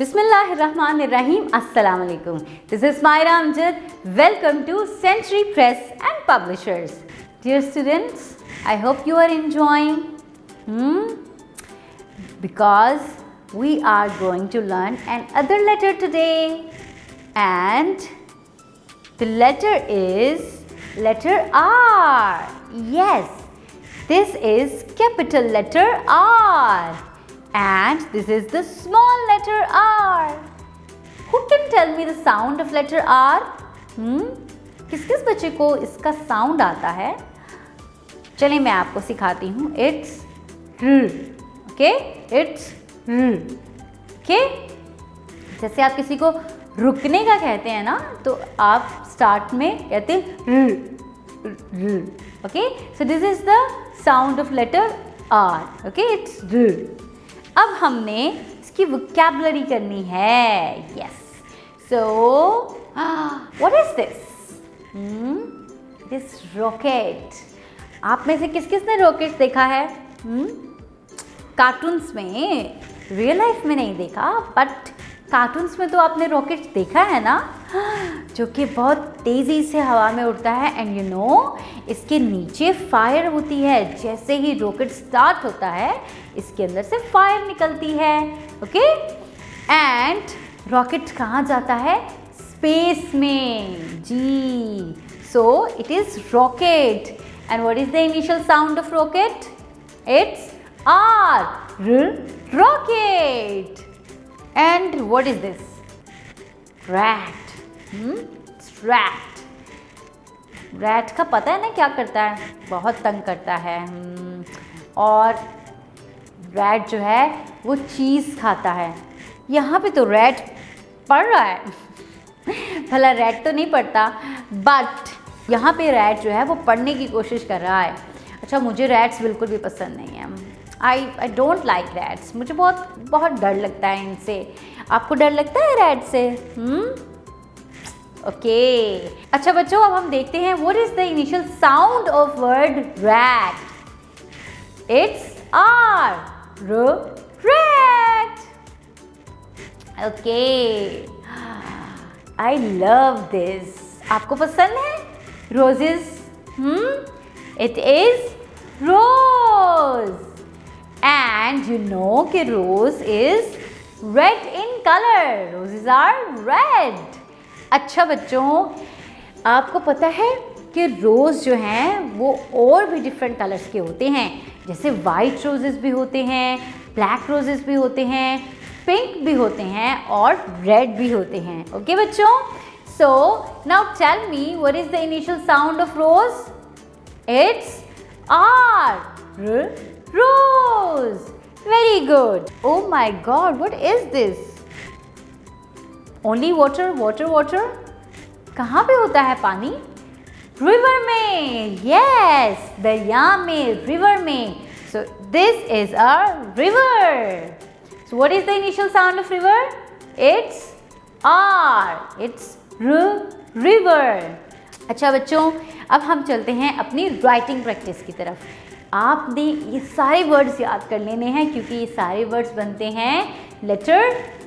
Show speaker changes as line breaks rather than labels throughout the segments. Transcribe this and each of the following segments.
Bismillahirrahmanirrahim. Assalamu alaikum. This is Myra Amjad. Welcome to Century Press and Publishers. Dear students, I hope you are enjoying. Because we are going to learn another letter today. And the letter is letter R. Yes, this is capital letter R. And this is the small letter R. Who can tell me the sound of letter R? किस बच्चे को इसका sound आता है? चलिए मैं आपको सिखाती हूँ. It's R. Okay? It's R. Okay? जैसे आप किसी को रुकने का कहते हैं ना, तो आप स्टार्ट में कहते हैं R. Okay? So this is the sound of letter R. Okay? It's R. अब हमने इसकी वोकैबुलरी करनी है. Yes. So what is this? This rocket. आप में से किस किस ने रॉकेट देखा है? कार्टून्स में, रियल लाइफ में नहीं देखा, बट कार्टून्स में तो आपने रॉकेट देखा है ना, जो कि बहुत तेज़ी से हवा में उड़ता है. एंड यू नो, इसके नीचे फायर होती है. जैसे ही रॉकेट स्टार्ट होता है, इसके अंदर से फायर निकलती है. ओके? एंड रॉकेट कहाँ जाता है? स्पेस में. जी. So it is rocket. And what is the initial sound of rocket? It's R. Rocket. And what is this? Rat. Rat. Rat का पता है ना क्या करता है? बहुत तंग करता है. और rat जो है वो चीज़ खाता है. यहाँ पे तो rat पढ़ रहा है. भला rat तो नहीं पढ़ता, बट यहाँ पे rat जो है वो पढ़ने की कोशिश कर रहा है. अच्छा, मुझे rats बिल्कुल भी पसंद नहीं है. I don't like rats. मुझे बहुत डर लगता है इनसे. आपको डर लगता है रैट से? ओके. अच्छा बच्चों, अब हम देखते हैं what is the initial sound of word rat. It's R. Rat. Okay. I love this. आपको पसंद है roses? It is rose. And you know कि rose is red in color. Roses are red. अच्छा बच्चों, आपको पता है कि रोज़ जो हैं वो और भी डिफरेंट कलर्स के होते हैं. जैसे वाइट रोजेस भी होते हैं, ब्लैक रोजेस भी होते हैं, पिंक भी होते हैं और रेड भी होते हैं. ओके बच्चों? So now tell me what is the initial sound of rose? It's R. Rose. Very good. Oh my God, what is this? Only water, water, water. कहाँ पे होता है पानी? River में. Yes, दरिया में, river में. So this is a river. So what is the initial sound of river? It's R. It's river. अच्छा बच्चों, अब हम चलते हैं अपनी राइटिंग प्रैक्टिस की तरफ. आपने ये सारे वर्ड्स याद कर लेने हैं, क्योंकि ये सारे वर्ड्स बनते हैं लेटर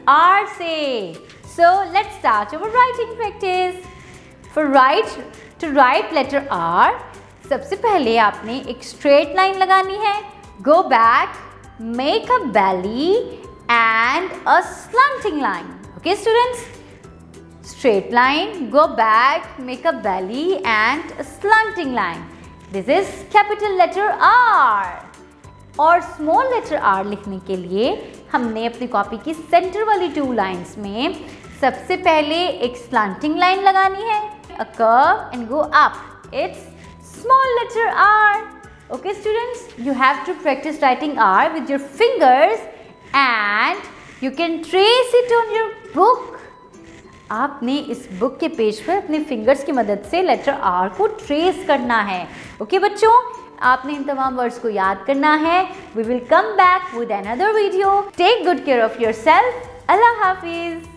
आर से. So let's start our writing practice. To write letter R, सबसे पहले आपने एक स्ट्रेट लाइन लगानी है. Go back, make a belly and a slanting line. Okay students? Straight line, go back, make a belly and a slanting line. This is capital letter R. और small letter R लिखने के लिए हमने अपनी copy की centre वाली 2 lines में सबसे पहले एक slanting line लगानी है. A curve and go up. It's small letter R. Okay students, you have to practice writing R with your fingers and you can trace it on your book. आपने इस book के page पर अपने fingers की मदद से letter are को trace करना है. ओके बच्चों, आपने इन तमाम वर्ड्स को याद करना है. We will come back with another video. Take good care of yourself. अल्लाह हाफिज.